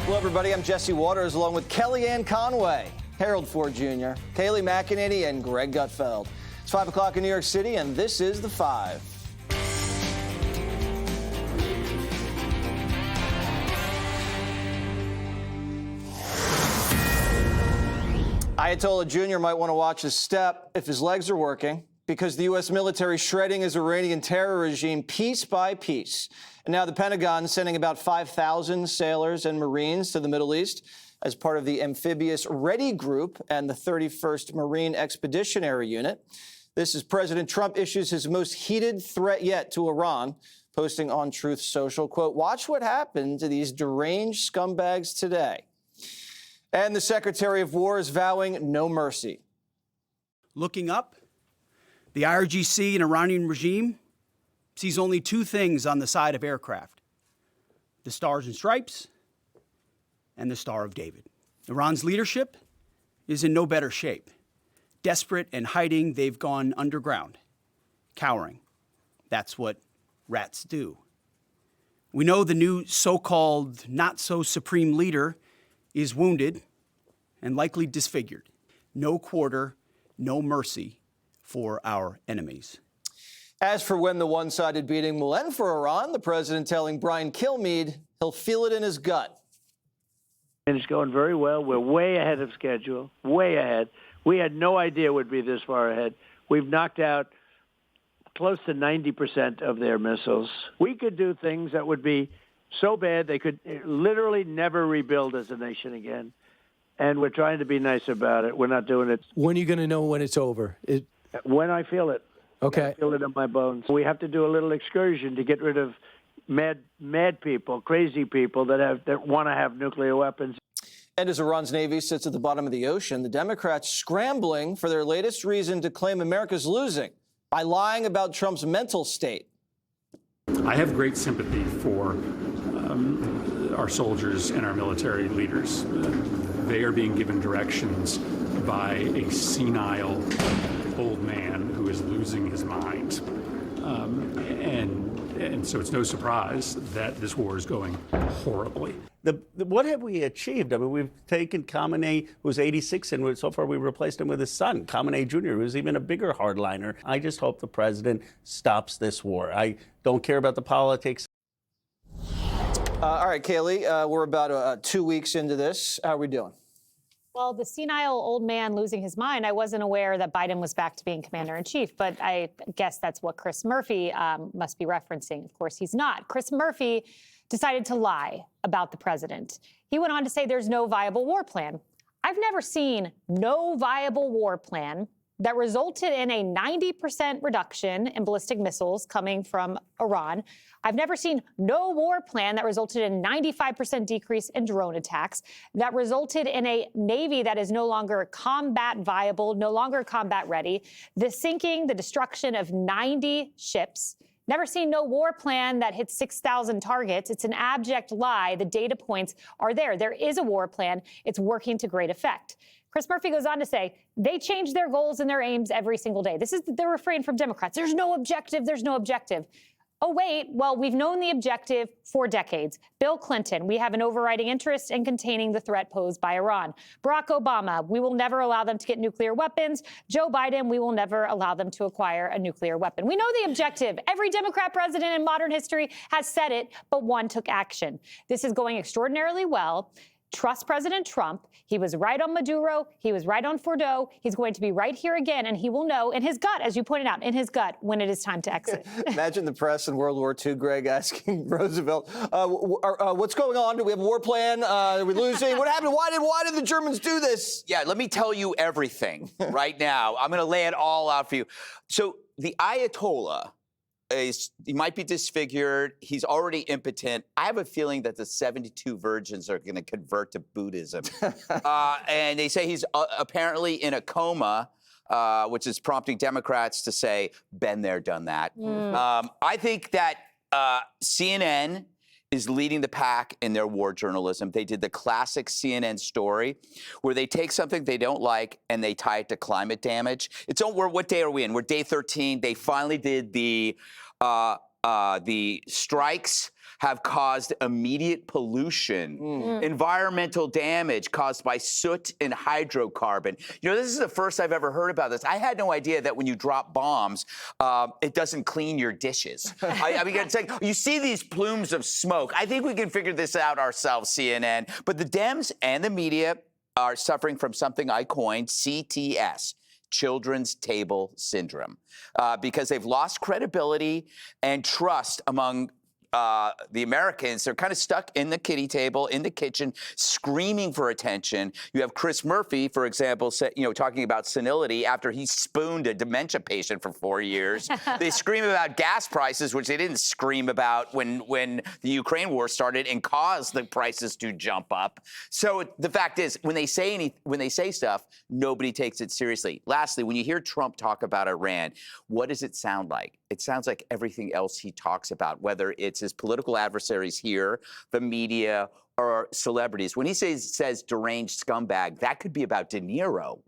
Hello, everybody. I'm Jesse Waters, along with Kellyanne Conway, Harold Ford Jr., Kayleigh McEnany, and Greg Gutfeld. It's 5 o'clock in New York City, and this is The Five. Ayatollah Jr. might want to watch his step if his legs are working, because the U.S. military shredding his Iranian terror regime piece by piece. And now the Pentagon sending about 5,000 sailors and Marines to the Middle East as part of the amphibious Ready Group and the 31st Marine Expeditionary Unit. This as President Trump issues his most heated threat yet to Iran, posting on Truth Social, quote, "Watch what happened to these deranged scumbags today." And the Secretary of War is vowing no mercy. Looking up, the IRGC and Iranian regime sees only two things on the side of aircraft: the Stars and Stripes and the Star of David. Iran's leadership is in no better shape. Desperate and hiding, they've gone underground, cowering. That's what rats do. We know the new so-called not-so-supreme leader is wounded and likely disfigured. No quarter, no mercy for our enemies. As for when the one-sided beating will end for Iran, the president telling Brian Kilmeade he'll feel it in his gut. And it's going very well. We're way ahead of schedule, way ahead. We had no idea it would be this far ahead. We've knocked out close to 90% of their missiles. We could do things that would be so bad they could literally never rebuild as a nation again. And we're trying to be nice about it. We're not doing it. When are you going to know when it's over? When I feel it. Okay. I feel it in my bones. We have to do a little excursion to get rid of mad people, crazy people that want to have nuclear weapons. And as Iran's Navy sits at the bottom of the ocean, the Democrats scrambling for their latest reason to claim America's losing by lying about Trump's mental state. I have great sympathy for our soldiers and our military leaders. They are being given directions by a senile old man who is losing his mind. And so it's no surprise that this war is going horribly. What have we achieved? I mean, we've taken Khamenei, who's 86, and so far we replaced him with his son, Khamenei Jr., who's even a bigger hardliner. I just hope the president stops this war. I don't care about the politics. All right, Kayleigh, we're about 2 weeks into this. How are we doing? Well, the senile old man losing his mind, I wasn't aware that Biden was back to being commander-in-chief, but I guess that's what Chris Murphy must be referencing. Of course, he's not. Chris Murphy decided to lie about the president. He went on to say there's no viable war plan. I've never seen no viable war plan that resulted in a 90% reduction in ballistic missiles coming from Iran. I've never seen no war plan that resulted in 95% decrease in drone attacks, that resulted in a Navy that is no longer combat viable, no longer combat ready, the sinking, the destruction of 90 ships. Never seen no war plan that hits 6,000 targets. It's an abject lie. The data points are there. There is a war plan. It's working to great effect. Chris Murphy goes on to say they change their goals and their aims every single day. This is the refrain from Democrats. There's no objective. There's no objective. Oh, wait. Well, we've known the objective for decades. Bill Clinton, we have an overriding interest in containing the threat posed by Iran. Barack Obama, we will never allow them to get nuclear weapons. Joe Biden, we will never allow them to acquire a nuclear weapon. We know the objective. Every Democrat president in modern history has said it, but one took action. This is going extraordinarily well. Trust President Trump. He was right on Maduro. He was right on Fordo. He's going to be right here again, and he will know in his gut, as you pointed out, in his gut, when it is time to exit. Imagine the press in World War II, Greg, asking Roosevelt, what's going on? Do we have a war plan? Are we losing? What happened? Why did the Germans do this? Yeah, let me tell you everything right now. I'm going to lay it all out for you. So the Ayatollah he might be disfigured. He's already impotent. I have a feeling that the 72 virgins are going to convert to Buddhism. And they say he's apparently in a coma, which is prompting Democrats to say, been there, done that. I think that CNN is leading the pack in their war journalism. They did the classic CNN story where they take something they don't like and they tie it to climate damage. What day are we in? We're day 13. They finally did the strikes, have caused immediate pollution, environmental damage caused by soot and hydrocarbon. You know, this is the first I've ever heard about this. I had no idea that when you drop bombs, it doesn't clean your dishes. I mean, it's like, you see these plumes of smoke. I think we can figure this out ourselves, CNN. But the Dems and the media are suffering from something I coined, CTS. Children's Table Syndrome, because they've lost credibility and trust among the Americans. They're kind of stuck in the kiddie table, in the kitchen, screaming for attention. You have Chris Murphy, for example, talking about senility after he spooned a dementia patient for 4 years. They scream about gas prices, which they didn't scream about when the Ukraine war started and caused the prices to jump up. So the fact is, when they say stuff, nobody takes it seriously. Lastly, when you hear Trump talk about Iran, what does it sound like? It sounds like everything else he talks about, whether it's his political adversaries here, the media, or celebrities. When he says deranged scumbag, that could be about De Niro.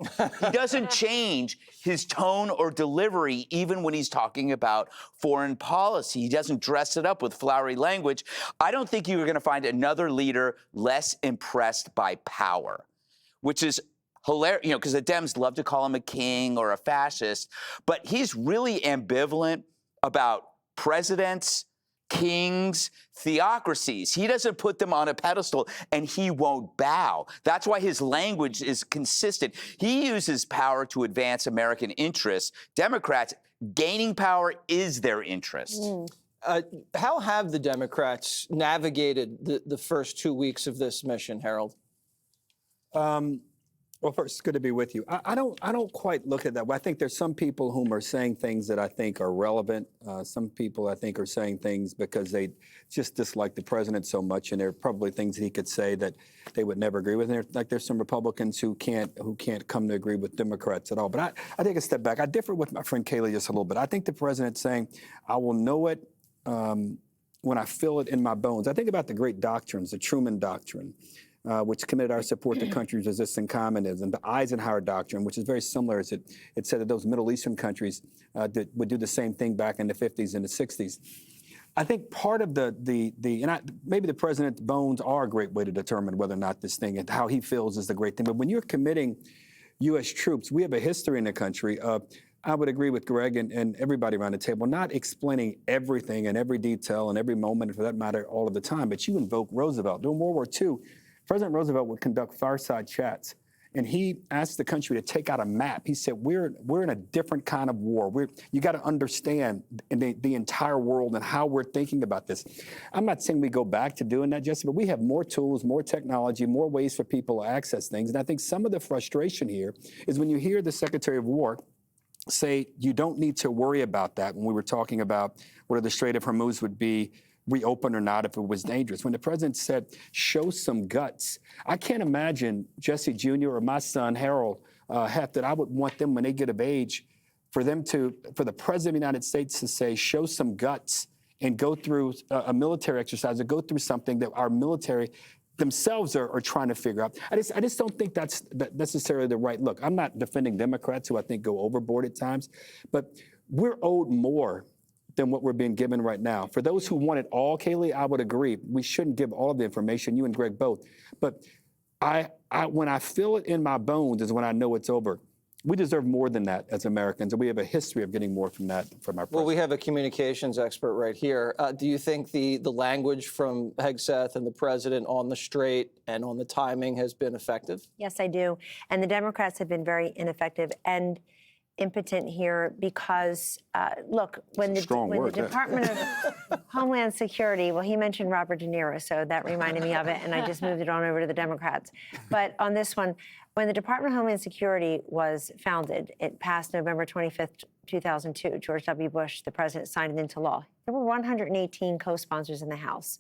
He doesn't change his tone or delivery even when he's talking about foreign policy. He doesn't dress it up with flowery language. I don't think you're going to find another leader less impressed by power, which is hilarious, because the Dems love to call him a king or a fascist, but he's really ambivalent about presidents, kings, theocracies. He doesn't put them on a pedestal, and he won't bow. That's why his language is consistent. He uses power to advance American interests. Democrats, gaining power is their interest. How have the Democrats navigated the first 2 weeks of this mission, Harold? Well, first, it's good to be with you. I don't quite look at that. I think there's some people whom are saying things that I think are relevant. Some people I think are saying things because they just dislike the president so much, and there are probably things that he could say that they would never agree with. And there's some Republicans who can't come to agree with Democrats at all. But I take a step back. I differ with my friend Kayleigh just a little bit. I think the president's saying, "I will know it when I feel it in my bones." I think about the great doctrines, the Truman Doctrine, which committed our support to countries resisting communism, the Eisenhower Doctrine, which is very similar, as it said that those Middle Eastern countries would do the same thing back in the 50s and the 60s. I think part of maybe the president's bones are a great way to determine whether or not this thing and how he feels is the great thing. But when you're committing U.S. troops, we have a history in the country of, I would agree with Greg and everybody around the table, not explaining everything and every detail and every moment, for that matter, all of the time. But you invoke Roosevelt. During World War II, President Roosevelt would conduct fireside chats, and he asked the country to take out a map. He said, we're in a different kind of war. You got to understand the entire world and how we're thinking about this. I'm not saying we go back to doing that, Jesse, but we have more tools, more technology, more ways for people to access things. And I think some of the frustration here is when you hear the Secretary of War say you don't need to worry about that, when we were talking about whether the Strait of Hormuz would be reopen or not if it was dangerous. When the president said, show some guts, I can't imagine Jesse Jr. or my son Harold that I would want them when they get of age, for the president of the United States to say, show some guts and go through a military exercise or go through something that our military themselves are trying to figure out. I just don't think that's necessarily the right look. I'm not defending Democrats who I think go overboard at times, but we're owed more than what we're being given right now. For those who want it all, Kayleigh, I would agree. We shouldn't give all of the information, you and Greg both. But when I feel it in my bones is when I know it's over. We deserve more than that as Americans, and we have a history of getting more from that from our president. Well, we have a communications expert right here. Do you think the language from Hegseth and the president on the Strait and on the timing has been effective? Yes, I do. And the Democrats have been very ineffective and impotent here because, look, when the Department of Homeland Security, well, he mentioned Robert De Niro, so that reminded me of it, and I just moved it on over to the Democrats. But on this one, when the Department of Homeland Security was founded, it passed November 25th, 2002. George W. Bush, the president, signed it into law. There were 118 co-sponsors in the House.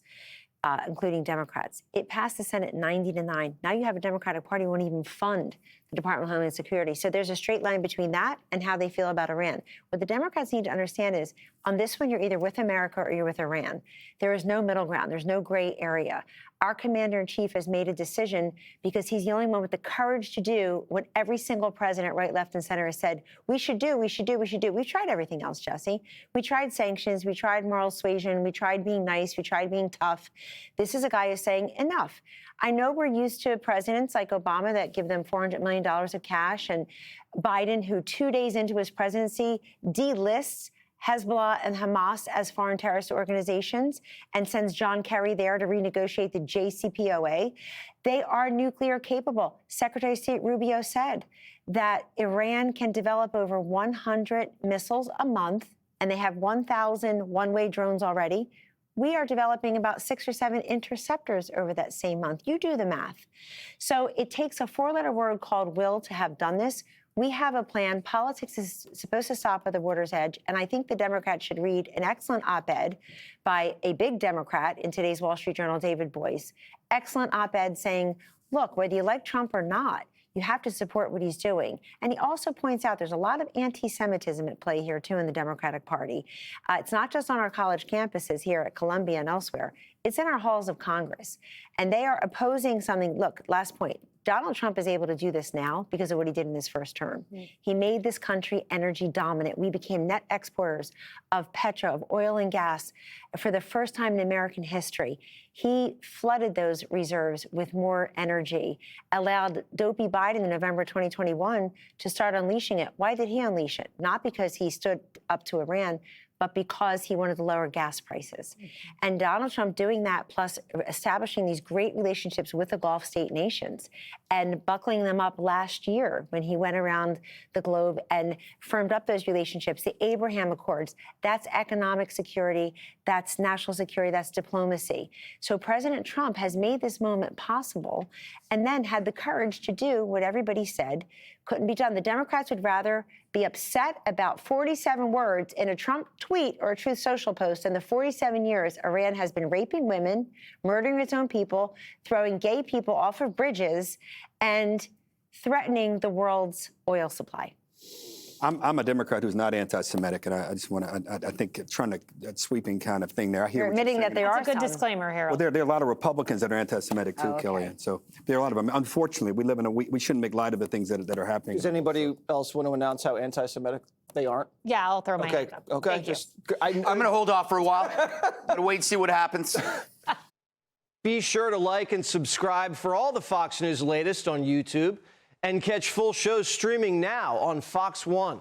including Democrats. It passed the Senate 90-9. Now you have a Democratic Party who won't even fund the Department of Homeland Security. So there's a straight line between that and how they feel about Iran. What the Democrats need to understand is, on this one, you're either with America or you're with Iran. There is no middle ground. There's no gray area. Our commander-in-chief has made a decision because he's the only one with the courage to do what every single president, right, left, and center has said, we should do, we should do, we should do. We've tried everything else, Jesse. We tried sanctions. We tried moral suasion. We tried being nice. We tried being tough. This is a guy who's saying, enough. I know we're used to presidents like Obama that give them $400 million of cash, and Biden, who 2 days into his presidency delists Hezbollah and Hamas as foreign terrorist organizations and sends John Kerry there to renegotiate the JCPOA. They are nuclear capable. Secretary of State Rubio said that Iran can develop over 100 missiles a month, and they have 1,000 one-way drones already. We are developing about 6 or 7 interceptors over that same month. You do the math. So it takes a 4-letter word called will to have done this. We have a plan. Politics is supposed to stop at the water's edge. And I think the Democrats should read an excellent op-ed by a big Democrat in today's Wall Street Journal, David Boies. Excellent op-ed saying, look, whether you like Trump or not, you have to support what he's doing. And he also points out there's a lot of anti-Semitism at play here, too, in the Democratic Party. It's not just on our college campuses here at Columbia and elsewhere. It's in our halls of Congress. And they are opposing something. Look, last point. Donald Trump is able to do this now because of what he did in his first term. He made this country energy dominant. We became net exporters of petro, of oil and gas for the first time in American history. He flooded those reserves with more energy, allowed dopey Biden in November 2021 to start unleashing it. Why did he unleash it? Not because he stood up to Iran, but because he wanted to lower gas prices. And Donald Trump doing that, plus establishing these great relationships with the Gulf state nations and buckling them up last year when he went around the globe and firmed up those relationships, the Abraham Accords, that's economic security, that's national security, that's diplomacy. So President Trump has made this moment possible and then had the courage to do what everybody said couldn't be done. The Democrats would rather be upset about 47 words in a Trump tweet or a Truth Social post than the 47 years Iran has been raping women, murdering its own people, throwing gay people off of bridges, and threatening the world's oil supply. I'm a Democrat who's not anti-Semitic, and I just want to, I think trying to, that sweeping kind of thing there. I hear You're admitting that there are That's a good disclaimer, Harold. Well, there are a lot of Republicans that are anti-Semitic too, Kellyanne. So there are a lot of them. Unfortunately, we live in we shouldn't make light of the things that are happening. Does anybody else want to announce how anti-Semitic they aren't? Yeah, I'll throw my hand up. Okay. Thank you. I'm going to hold off for a while. I'm going to wait and see what happens. Be sure to like and subscribe for all the Fox News latest on YouTube, and catch full shows streaming now on Fox One.